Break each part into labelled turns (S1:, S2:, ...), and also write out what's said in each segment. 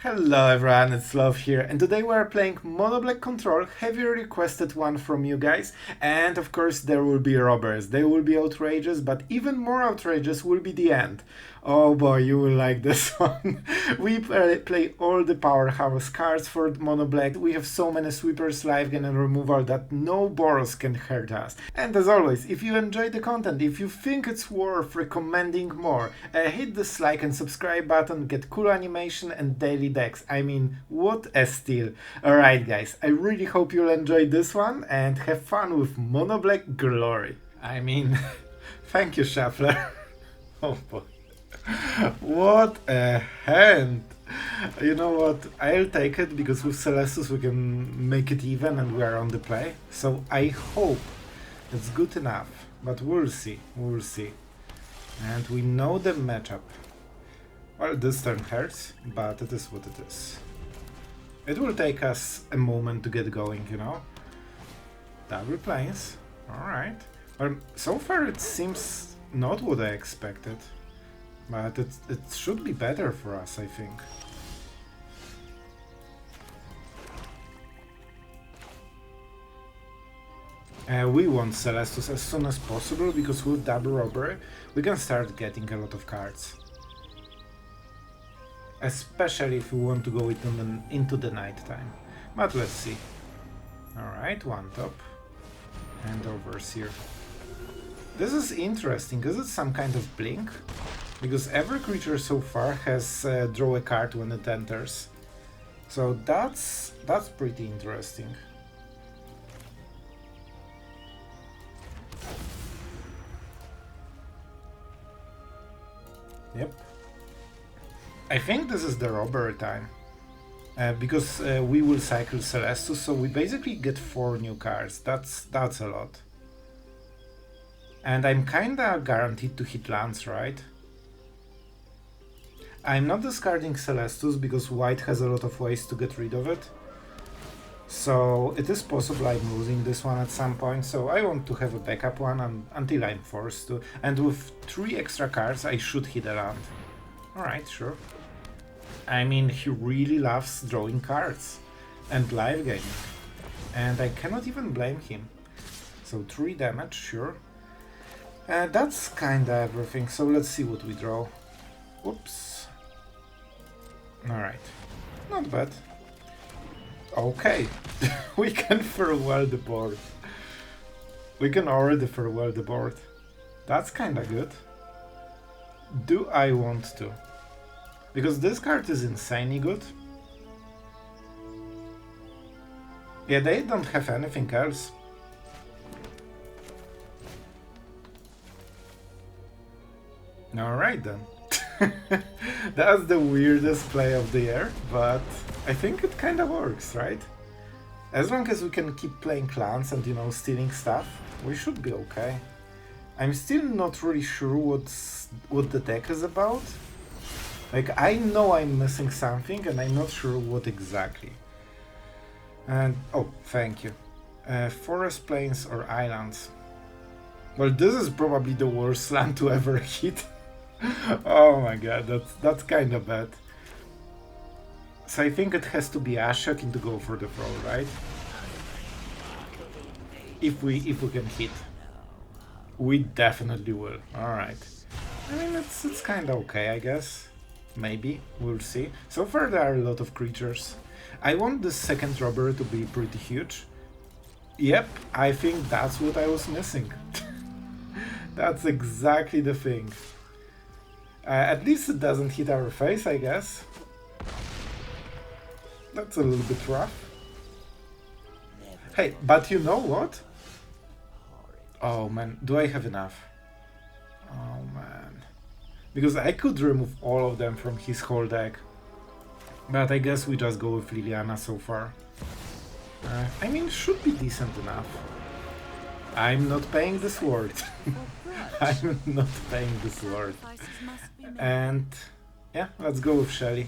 S1: Hello everyone, it's Sloth here, and today we are playing Mono Black Control, heavily requested one from you guys, and of course there will be robbers, they will be outrageous, but even more outrageous will be the end. Oh boy, you will like this one. We play all the powerhouse cards for Mono Black. We have so many sweepers, life gain and removal that no Boros can hurt us. And as always, if you enjoy the content, if you think it's worth recommending more, hit this like and subscribe button, get cool animation and daily decks. I mean, what a steal. Alright guys, I really hope you'll enjoy this one and have fun with Mono Black glory. I mean, thank you Shuffler. Oh boy. What a hand! You know what, I'll take it because with Celestus we can make it even and we are on the play. So I hope it's good enough, but we'll see, we'll see. And we know the matchup. Well, this turn hurts, but it is what it is. It will take us a moment to get going, you know. Double planes, alright. Well, so far it seems not what I expected. But it should be better for us, I think. We want Celestus as soon as possible, because with Double Robbery we can start getting a lot of cards. Especially if we want to go into the night time. But let's see. Alright, one top. And Overseer. This is interesting. Is it some kind of blink? Because every creature so far has draw a card when it enters. So that's pretty interesting. Yep. I think this is the robbery time. Because we will cycle Celestus, so we basically get 4 new cards. That's a lot. And I'm kinda guaranteed to hit lands, right? I'm not discarding Celestus because white has a lot of ways to get rid of it. So it is possible I'm losing this one at some point, so I want to have a backup one until I'm forced to. And with 3 extra cards I should hit a land. Alright, sure. I mean, he really loves drawing cards and live gaming. And I cannot even blame him. So 3 damage, sure. That's kinda everything, so let's see what we draw. Whoops. Alright, not bad. Okay, we can farewell the board. We can already farewell the board. That's kinda good. Do I want to? Because this card is insanely good. Yeah, they don't have anything else. Alright then. That's the weirdest play of the year, but I think it kinda works, right? As long as we can keep playing clans and, you know, stealing stuff, we should be okay. I'm still not really sure what the deck is about. Like, I know I'm missing something and I'm not sure what exactly. And, oh, thank you. Forest, plains or islands. Well, this is probably the worst land to ever hit. Oh my god, that's kinda bad. So I think it has to be Ashiok to go for the throw, right? If we can hit. We definitely will. Alright. I mean, it's kinda okay, I guess. Maybe, we'll see. So far there are a lot of creatures. I want the second robbery to be pretty huge. Yep, I think that's what I was missing. That's exactly the thing. At least it doesn't hit our face, I guess. That's a little bit rough. Hey, but you know what? Oh man, do I have enough? Oh man. Because I could remove all of them from his whole deck. But I guess we just go with Liliana so far. I mean, should be decent enough. I'm not paying this word. I'm not paying this word. And yeah, let's go with Shelly.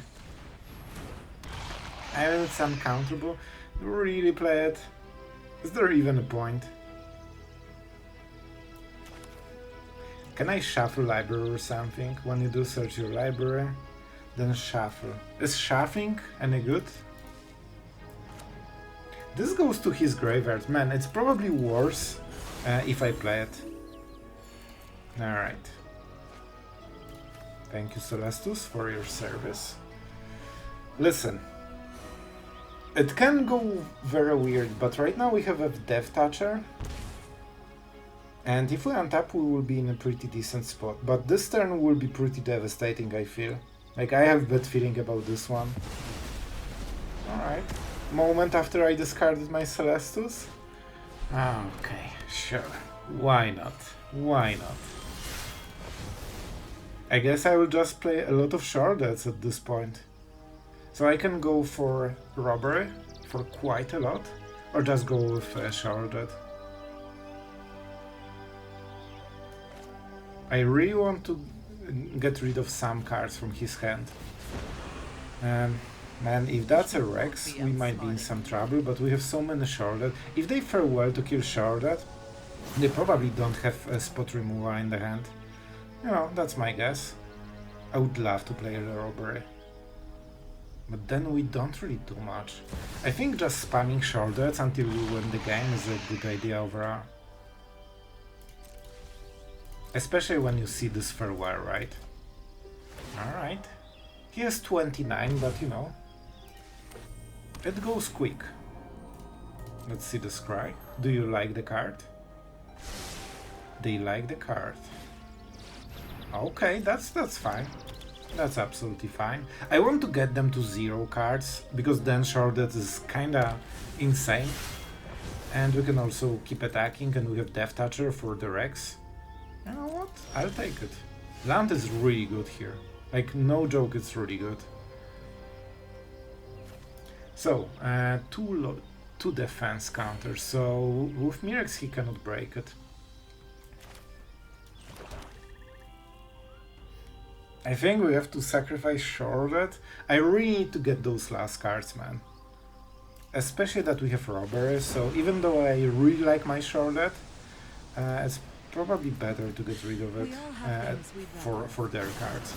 S1: I mean, it's uncounterable. Really play it? Is there even a point? Can I shuffle library or something? When you do search your library, Then shuffle. Is shuffling any good? This goes to his graveyard. Man, it's probably worse if I play it. Alright. Thank you, Celestus, for your service. Listen. It can go very weird, but right now we have a Death Toucher. And if we untap, we will be in a pretty decent spot. But this turn will be pretty devastating, I feel. Like, I have a bad feeling about this one. Alright. Moment after I discarded my Celestus? Okay, sure. Why not? Why not? I guess I will just play a lot of SHREDS at this point. So I can go for Robbery for quite a lot, or just go with Sheoldred. I really want to get rid of some cards from his hand. Man, if that's a Rex, we might be in some trouble, but we have so many Sheoldred. If they farewell to kill Sheoldred, they probably don't have a spot remover in the hand. You know, that's my guess. I would love to play the Robbery. But then we don't really do much. I think just spamming Sheoldreds until we win the game is a good idea overall. Especially when you see this farewell, right? Alright. He has 29, but you know, it goes quick. Let's see the scry. Do you like the card? They like the card. Okay, that's fine. That's absolutely fine. I want to get them to 0 cards, because then Sheoldred is kinda insane. And we can also keep attacking, and we have Death Toucher for the Rex. You know what? I'll take it. Land is really good here. Like, no joke, it's really good. So, two defense counters. So, with Mirrex he cannot break it. I think we have to sacrifice Sheoldred. I really need to get those last cards, man. Especially that we have Robbery, so even though I really like my Sheoldred, it's probably better to get rid of it for their cards.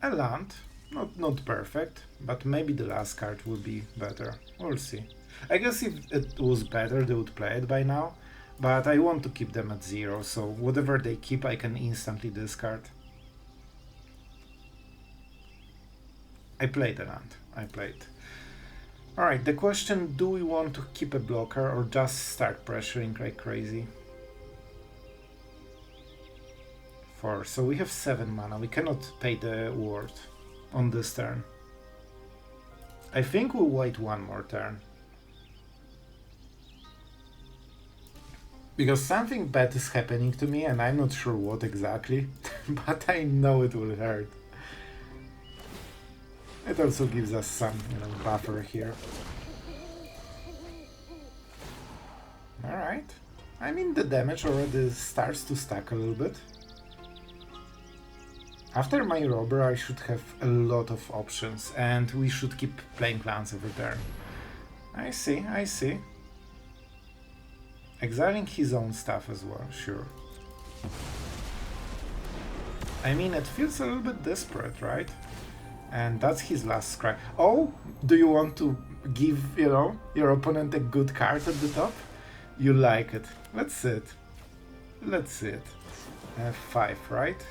S1: A land, not perfect, but maybe the last card will be better. We'll see. I guess if it was better, they would play it by now, but I want to keep them at 0, so whatever they keep, I can instantly discard. I played a land. I played. Alright, the question, do we want to keep a blocker or just start pressuring like crazy? 4. So we have 7 mana. We cannot pay the ward on this turn. I think we'll wait one more turn. Because something bad is happening to me and I'm not sure what exactly, but I know it will hurt. It also gives us some, buffer here. Alright. I mean, the damage already starts to stack a little bit. After my Robber, I should have a lot of options, and we should keep playing lands every turn. I see, I see. Exiling his own stuff as well, sure. I mean, it feels a little bit desperate, right? And that's his last scry. Oh, do you want to give, your opponent a good card at the top? You like it. Let's see it. Let's see it. 5, right?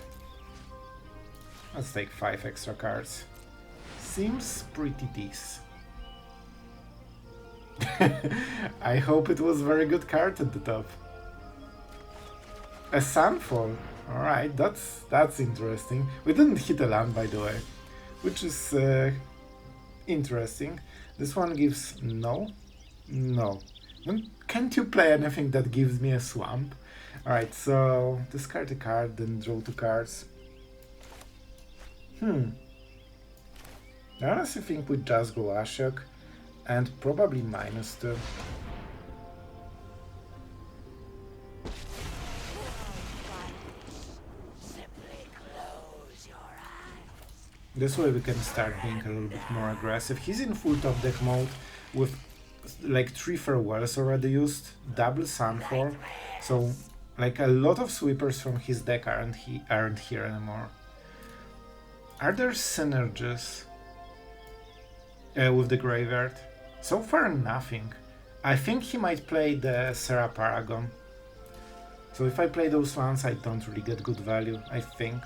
S1: Let's take 5 extra cards. Seems pretty decent. I hope it was a very good card at the top. A Sunfall. Alright, that's interesting. We didn't hit a land, by the way, which is interesting. This one gives no. Can't you play anything that gives me a swamp? Alright, so discard a card, then draw 2 cards. I honestly think we just go Ashiok and probably -2. This way we can start being a little bit more aggressive. He's in full top deck mode with like 3 farewells already used, double Sunfall, so like a lot of sweepers from his deck aren't here anymore. Are there synergies with the Graveyard? So far, nothing. I think he might play the Serra Paragon. So if I play those lands, I don't really get good value, I think.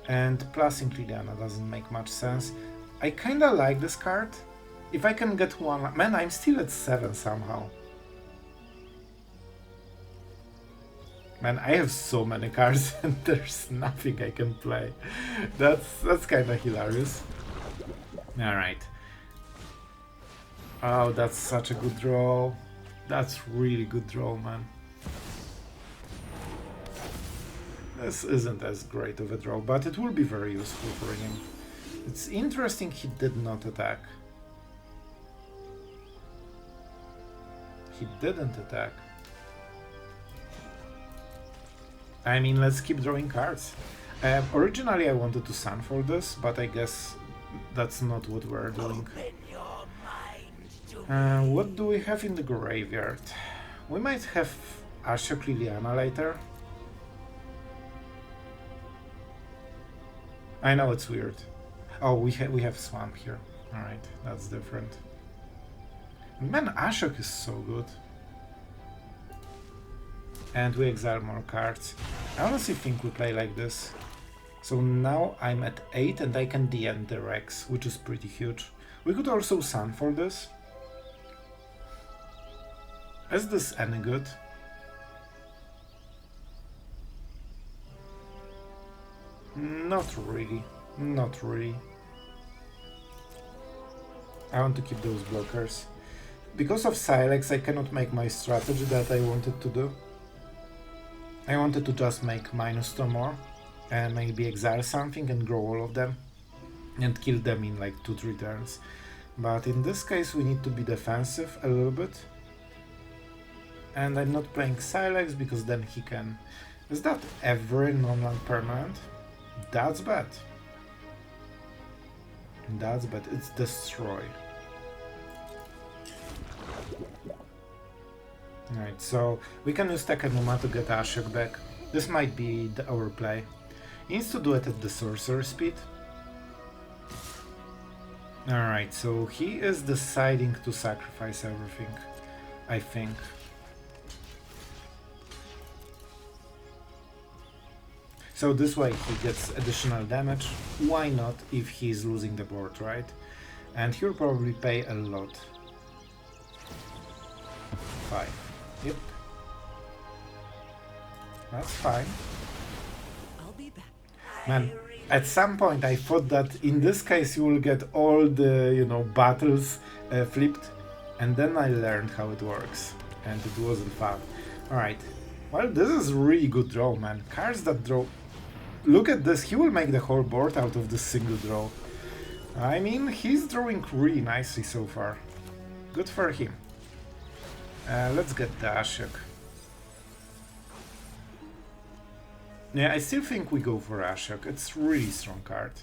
S1: And plus in Liliana doesn't make much sense. I kinda like this card. If I can get one... Man, I'm still at 7 somehow. Man, I have so many cards and there's nothing I can play. That's kinda hilarious. Alright. Oh, that's such a good draw. That's really good draw, man. This isn't as great of a draw, but it will be very useful for him. It's interesting he did not attack. He didn't attack. I mean, let's keep drawing cards. Originally I wanted to Sun for this, but I guess that's not what we're doing. What do we have in the graveyard? We might have Ashiok Liliana later. I know it's weird. Oh, we have Swamp here. Alright, that's different. Man, Ashiok is so good. And we exile more cards. I honestly think we play like this. So now I'm at 8 and I can DM the Mirrex, which is pretty huge. We could also Sun for this. Is this any good? Not really. Not really. I want to keep those blockers. Because of Silex, I cannot make my strategy that I wanted to do. I wanted to just make -2 more and maybe exile something and grow all of them and kill them in like 2-3 turns. But in this case we need to be defensive a little bit. And I'm not playing Silex because then he can... Is that every non-land permanent? That's bad. That's bad. It's Destroy. Alright, so we can use Takenuma to get Ashiok back. This might be our play. He needs to do it at the sorcerer speed. Alright, so he is deciding to sacrifice everything, I think. So this way he gets additional damage. Why not if he's losing the board, right? And he'll probably pay a lot. 5. Yep. That's fine.
S2: I'll be back.
S1: Man, at some point I thought that in this case you will get all the, you know, battles flipped, and then I learned how it works, and it wasn't fun. Alright, well, this is really good draw, man. Cards that draw... Look at this, he will make the whole board out of this single draw. I mean, he's drawing really nicely so far. Good for him. Let's get the Ashiok. Yeah, I still think we go for Ashiok. It's a really strong card.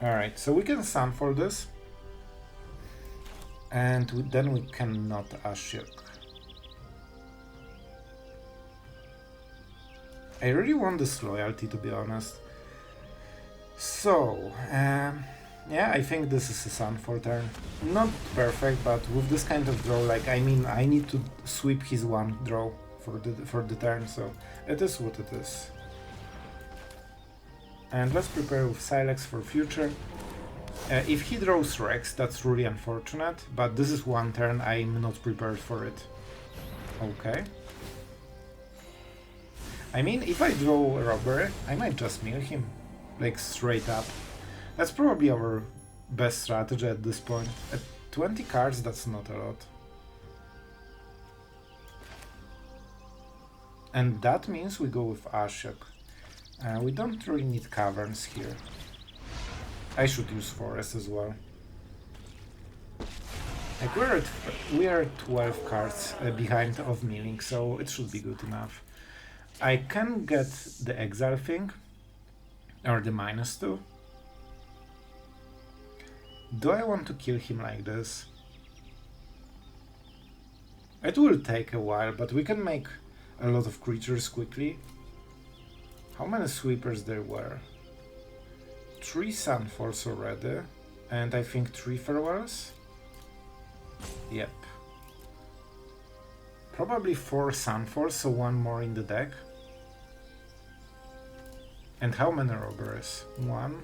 S1: Alright, so we can Sun for this. And then we cannot Ashiok. I really want this loyalty, to be honest. So, yeah, I think this is a Sun for turn. Not perfect, but with this kind of draw, like, I mean, I need to sweep his one draw for the turn, so it is what it is. And let's prepare with Silex for future. If he draws Rex, that's really unfortunate, but this is one turn, I'm not prepared for it. Okay. I mean, if I draw a Robbery, I might just mill him. Like, straight up. That's probably our best strategy at this point. At 20 cards, that's not a lot. And that means we go with Ashiok. We don't really need caverns here. I should use Forest as well. Like, we are 12 cards behind of milling, so it should be good enough. I can get the exile thing, or the -2. Do I want to kill him like this? It will take a while, but we can make a lot of creatures quickly. How many sweepers there were? 3 Sunfalls already, and I think 3 Farewells? Yep. Probably 4 Sunfalls, so 1 more in the deck. And how many Robberies? 1,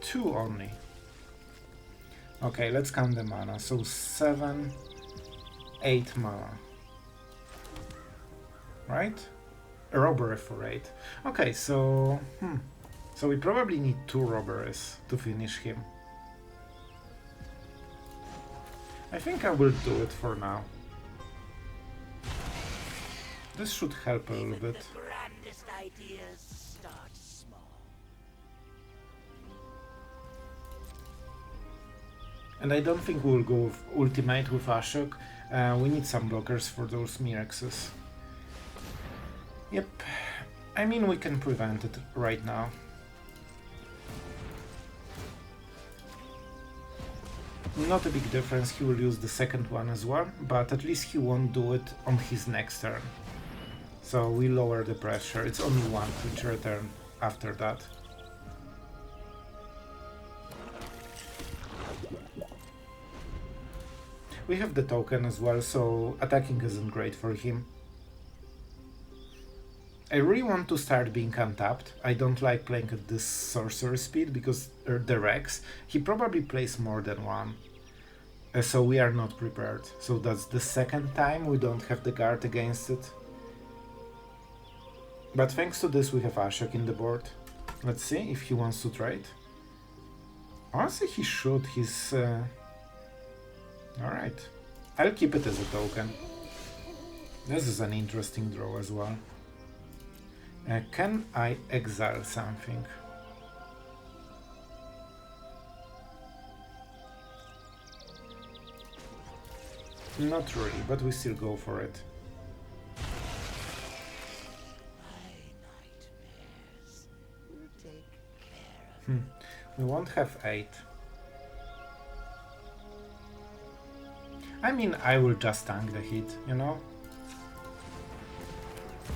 S1: 2 only. Okay, let's count the mana. So 7, 8 mana. Right? A robbery for 8. Okay, so... So we probably need 2 robberies to finish him. I think I will do it for now. This should help a little bit.
S2: The grandest ideas start small.
S1: And I don't think we'll go with ultimate with Ashiok. We need some blockers for those Mirrexes. Yep. I mean, we can prevent it right now. Not a big difference, he will use the second one as well, but at least he won't do it on his next turn. So we lower the pressure, it's only 1 creature turn after that. We have the token as well, so attacking isn't great for him. I really want to start being untapped. I don't like playing at this sorcerer speed because the Rex, he probably plays more than 1. So we are not prepared. So that's the second time we don't have the guard against it. But thanks to this we have Ashiok in the board. Let's see if he wants to trade. Honestly he should, he's... Alright. I'll keep it as a token. This is an interesting draw as well. Can I exile something? Not really, but we still go for it. We won't have 8. I mean, I will just tank the hit, you know?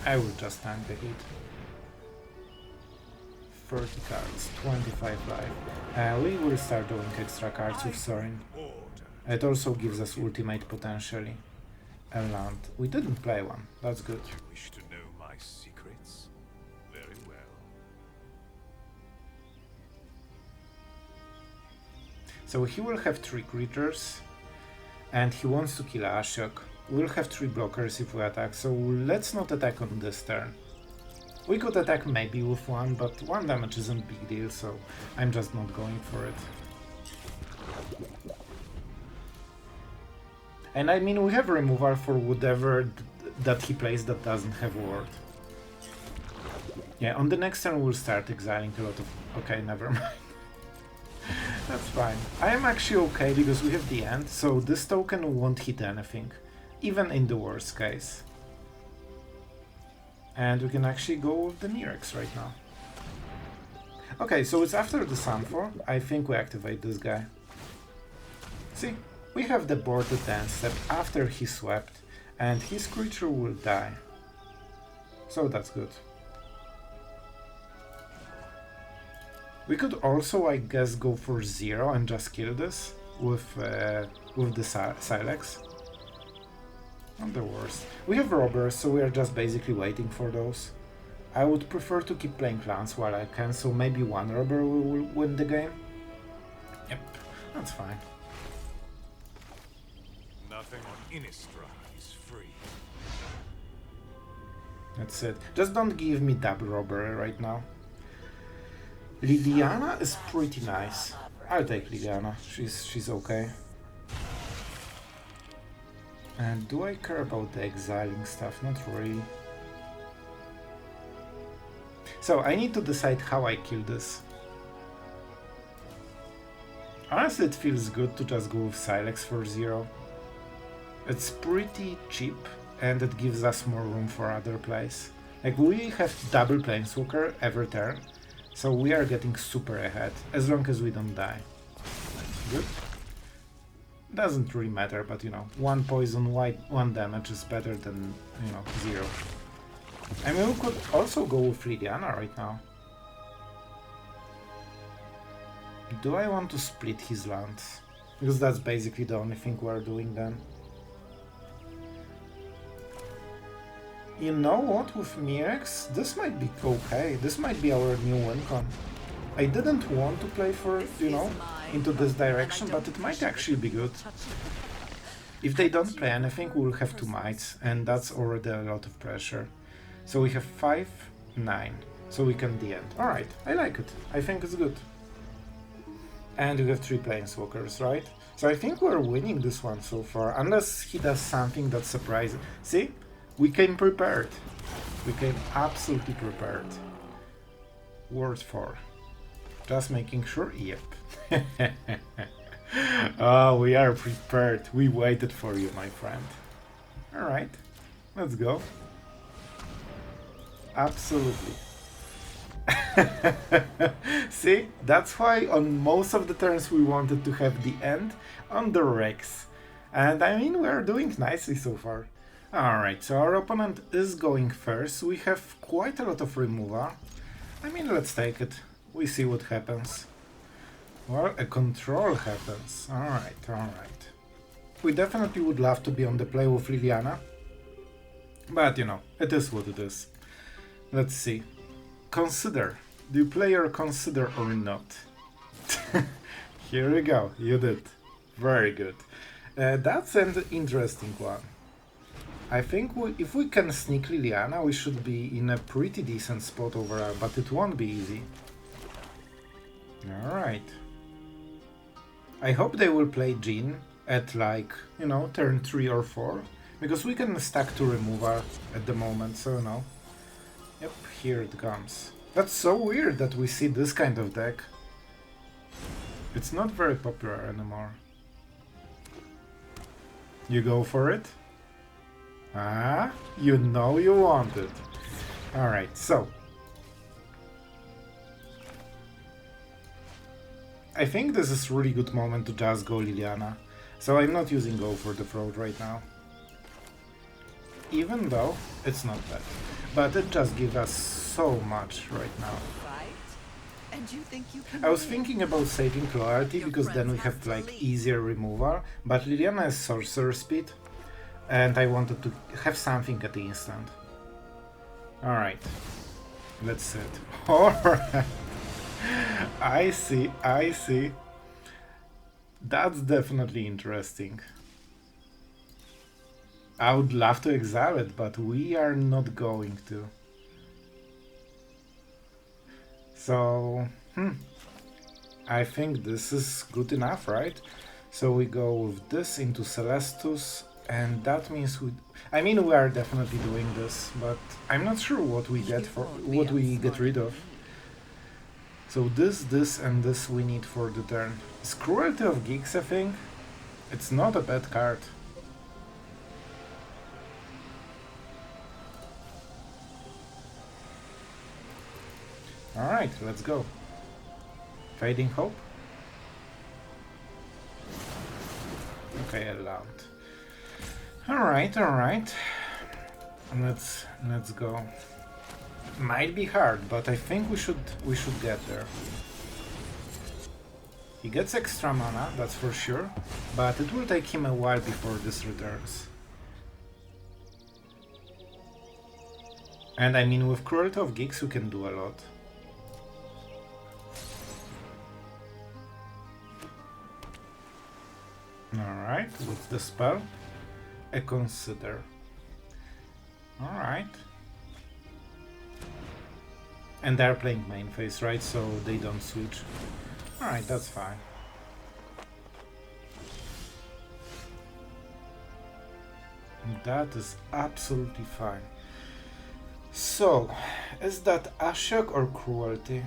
S1: I will just tank the hit. 30 cards, 25 life. We will start doing extra cards with Sorin. It also gives us ultimate potentially. A land. We didn't play one, that's good.
S3: You wish to know my secrets? Very well.
S1: So he will have 3 creatures, and he wants to kill Ashiok. We'll have 3 blockers if we attack, so let's not attack on this turn. We could attack maybe with 1, but 1 damage isn't a big deal, so I'm just not going for it. And I mean, we have removal for whatever that he plays that doesn't have ward. Yeah, on the next turn we'll start exiling a lot of... Okay, never mind. That's fine. I am actually okay because we have the end, so this token won't hit anything. Even in the worst case. And we can actually go with the Mirrex right now. Okay, so it's after the Sunfall. I think we activate this guy. See, we have the board advance step after he swept, and his creature will die. So that's good. We could also, I guess, go for 0 and just kill this with the Silex. Not the worst. We have robbers, so we are just basically waiting for those. I would prefer to keep playing clans while I can, so maybe 1 robber will win the game. Yep, that's fine.
S3: Nothing on Innistrad is free.
S1: That's it. Just don't give me double robbery right now. Liliana is pretty nice. I'll take Liliana. She's okay. And do I care about the exiling stuff? Not really. So I need to decide how I kill this. Honestly, it feels good to just go with Silex for 0. It's pretty cheap and it gives us more room for other plays. Like, we have double Planeswalker every turn, so we are getting super ahead, as long as we don't die. Good. Doesn't really matter, but you know, 1 poison, 1 damage is better than, you know, 0. I mean, we could also go with Liliana right now. Do I want to split his lands? Because that's basically the only thing we're doing then. You know what, with Mirrex, this might be okay. This might be our new Wincon. I didn't want to play for, you know, into this direction, but it might actually be good. If they don't play anything, we'll have 2 mites, and that's already a lot of pressure. So we have 5, 9, so we can the end. Alright, I like it. I think it's good. And we have 3 planeswalkers, right? So I think we're winning this one so far, unless he does something that's surprising. See? We came prepared. We came absolutely prepared. Word 4. Just making sure. Yep. Oh, we are prepared. We waited for you, my friend. Alright. Let's go. Absolutely. See? That's why on most of the turns we wanted to have the end on the Rex. And I mean, we're doing nicely so far. Alright, so our opponent is going first. We have quite a lot of removal. I mean, let's take it. We see what happens. Well, a control happens. Alright, alright. We definitely would love to be on the play with Liliana. But, you know, it is what it is. Let's see. Consider. Do you player consider or not? Here we go. You did. Very good. That's an interesting one. I think if we can sneak Liliana, we should be in a pretty decent spot overall, but it won't be easy. Alright. I hope they will play Jean at, like, you know, turn 3 or 4, because we can stack to removal at the moment, so you know. Yep, here it comes. That's so weird that we see this kind of deck. It's not very popular anymore. You go for it? Ah, you know you want it. Alright, so. I think this is really good moment to just go Liliana. So I'm not using Go for the Throat right now. Even though it's not bad. But it just gives us so much right now.
S4: And you think you can
S1: I was thinking about saving Cruelty because then we have like easier removal, but Liliana has sorcerer speed. And I wanted to have something at the instant. Alright. Let's set. Alright. I see, I see. That's definitely interesting. I would love to exile it, but we are not going to. So, I think this is good enough, right? So we go with this into Celestus. And that means we are definitely doing this, but I'm not sure what we get for what we get rid of. So this, and this we need for the turn. It's Cruelty of Gix, I think. It's not a bad card. Alright, let's go. Fading Hope. Okay, I land. Alright, alright. Let's go. Might be hard, but I think we should get there. He gets extra mana, that's for sure, but it will take him a while before this returns. And I mean, with Cruelty of Gix we can do a lot. Alright, what's the spell? A Consider. Alright. And they're playing main phase, right? So they don't switch. Alright, that's fine. That is absolutely fine. So, is that Ashiok or Cruelty?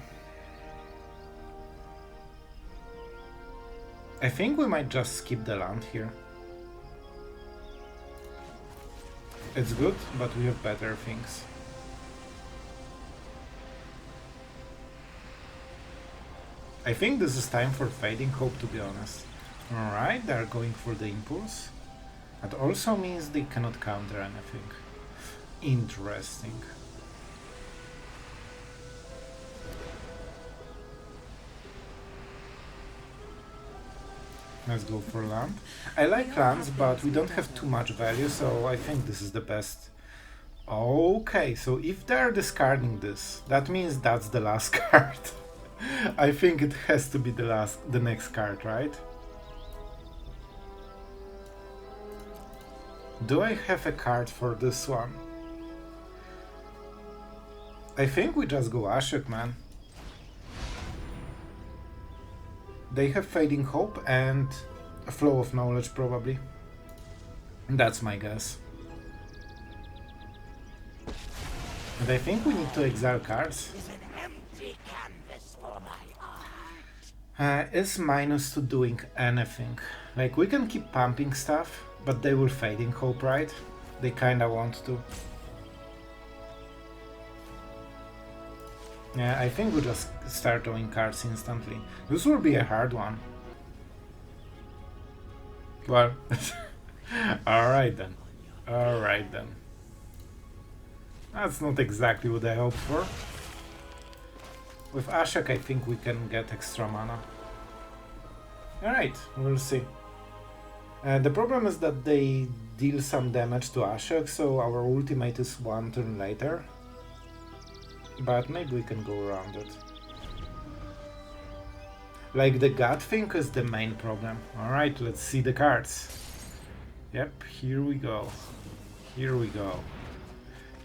S1: I think we might just skip the land here. It's good, but we have better things. I think this is time for Fading Hope, to be honest. Alright, they're going for the impulse. That also means they cannot counter anything. Interesting. Let's go for land. I like lands, but we don't have too much value, so I think this is the best. Okay, so if they're discarding this, that means that's the last card. I think it has to be the next card, right? Do I have a card for this one? I think we just go Ashiok, man. They have Fading Hope and a Flow of Knowledge, probably. That's my guess. And I think we need to exile cards.
S2: Is an empty canvas for my art.
S1: Is minus to doing anything. Like, we can keep pumping stuff, but they will Fading Hope, right? They kinda want to. Yeah, I think we'll just start drawing cards instantly. This will be a hard one. Well, alright then. Alright then. That's not exactly what I hoped for. With Ashiok, I think we can get extra mana. Alright, we'll see. The problem is that they deal some damage to Ashiok, so our ultimate is one turn later. But maybe we can go around it. Like, the gut thing is the main problem. Alright, let's see the cards. Yep, here we go. Here we go.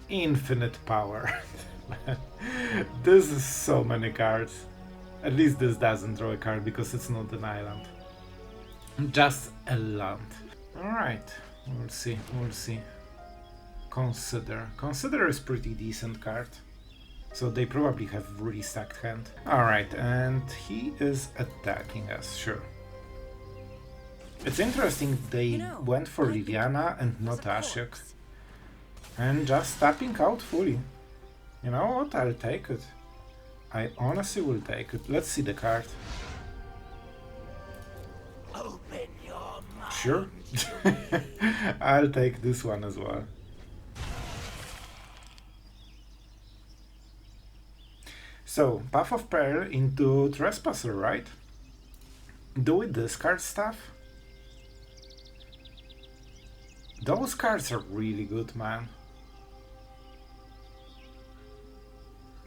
S1: Infinite power. This is so many cards. At least this doesn't draw a card because it's not an island. Just a land. Alright, we'll see, we'll see. Consider. Consider is pretty decent card. So they probably have really stacked hand. Alright, and he is attacking us, sure. It's interesting they went for Liliana and not Ashiok. And just tapping out fully. You know what, I'll take it. I honestly will take it. Let's see the card.
S2: Open your mind.
S1: Sure. I'll take this one as well. So, Path of Peril into Trespasser, right? Do we discard stuff? Those cards are really good, man.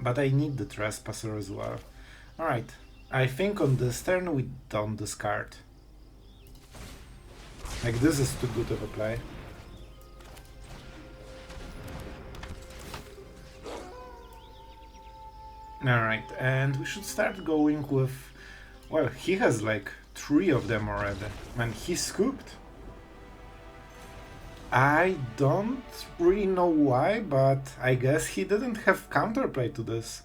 S1: But I need the Trespasser as well. Alright, I think on this turn we don't discard. Like, this is too good of a play. Alright, and we should start going with... Well, he has like 3 of them already. Man, he scooped. I don't really know why, but I guess he didn't have counterplay to this.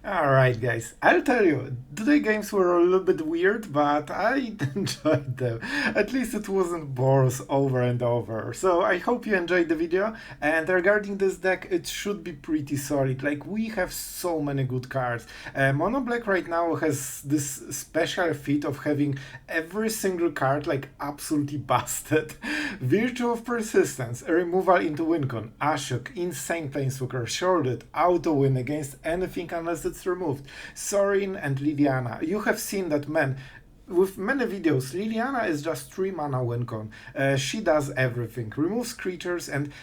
S1: Alright guys, I'll tell you, today games were a little bit weird, but I enjoyed them. At least it wasn't bores over and over. So I hope you enjoyed the video, and regarding this deck, it should be pretty solid. Like, we have so many good cards. Mono Black right now has this special feat of having every single card like absolutely busted. Virtue of Persistence, a removal into Wincon, Ashiok, Insane Planeswalker, Sheoldred, auto win against anything unless it's removed, Sorin and Liliana. You have seen that, man, with many videos, Liliana is just 3 mana Wincon. She does everything, removes creatures, and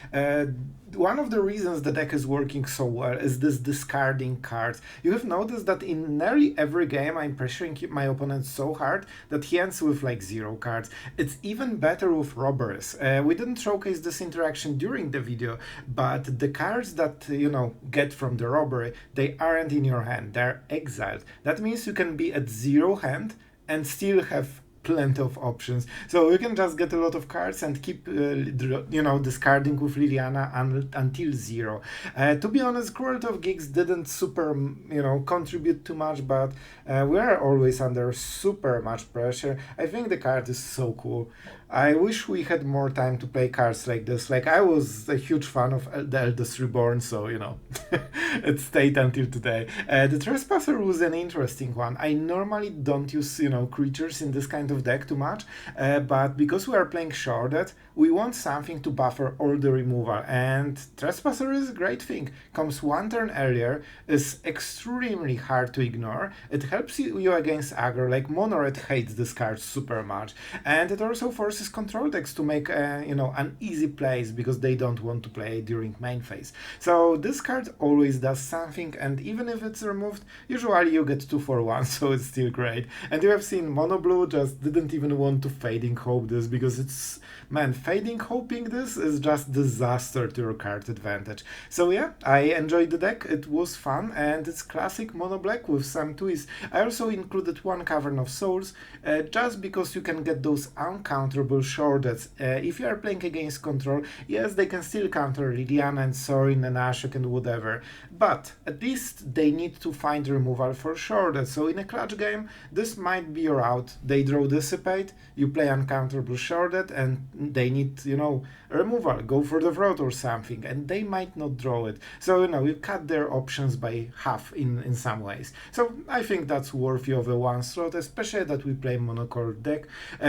S1: one of the reasons the deck is working so well is this discarding cards. You have noticed that in nearly every game I'm pressuring my opponent so hard that he ends with like 0 cards. It's even better with robberies. We didn't showcase this interaction during the video, but the cards that, you know, get from the robbery, they aren't in your hand, they're exiled. That means you can be at 0 hand and still have plenty of options. So you can just get a lot of cards and keep, you know, discarding with Liliana until 0. To be honest, Cruelty of Gix didn't super, you know, contribute too much, but we are always under super much pressure. I think the card is so cool. I wish we had more time to play cards like this. Like, I was a huge fan of the Eldest Reborn, so, you know, it stayed until today. The Trespasser was an interesting one. I normally don't use, you know, creatures in this kind of deck too much, but because we are playing Sheoldred, we want something to buffer all the removal, and Trespasser is a great thing. Comes one turn earlier, is extremely hard to ignore, it helps you against aggro, like Mono Red hates this card super much, and it also forces control decks to make you know, an easy plays because they don't want to play during main phase. So this card always does something, and even if it's removed, usually you get 2 for 1, so it's still great. And you have seen Mono Blue just didn't even want to Fading Hope this because it's, man, Fading Hoping this is just disaster to your card advantage. So yeah, I enjoyed the deck, it was fun, and it's classic Mono Black with some twists. I also included one Cavern of Souls, just because you can get those uncounterable Sheoldreds. If you are playing against control, yes, they can still counter Liliana and Sorin and Ashiok and whatever, but at least they need to find removal for Sheoldred. So in a clutch game, this might be your out. They draw Dissipate, you play uncounterable Sheoldred, and they need, you know, removal, go for the Throat or something, and they might not draw it. So, you know, you cut their options by half in some ways. So I think that's worthy of a one slot, especially that we play monocolor deck.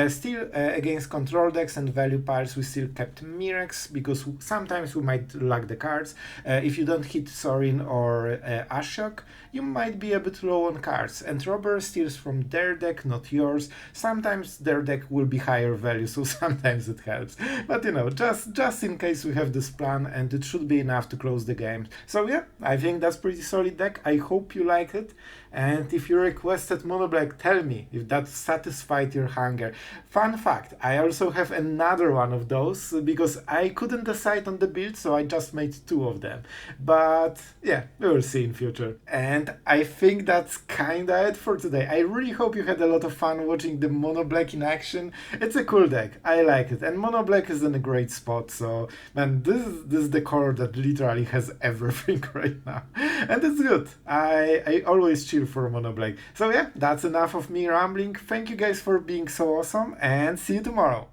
S1: Still, against control decks and value piles, we still kept Mirrex, because sometimes we might lack the cards. If you don't hit Sorin or Ashiok, you might be a bit low on cards, and Robber steals from their deck, not yours. Sometimes their deck will be higher value, so sometimes it helps. But you know, just in case we have this plan, and it should be enough to close the game. So yeah, I think that's pretty solid deck. I hope you like it. And if you requested Mono Black, tell me if that satisfied your hunger. Fun fact, I also have another one of those, because I couldn't decide on the build, so I just made 2 of them. But yeah, we will see in future. And I think that's kinda it for today. I really hope you had a lot of fun watching the Mono Black in action. It's a cool deck, I like it, and Mono Black is in a great spot, so man, this is the color that literally has everything right now. And it's good. I always cheer for Mono Black. So yeah, that's enough of me rambling. Thank you guys for being so awesome, and see you tomorrow.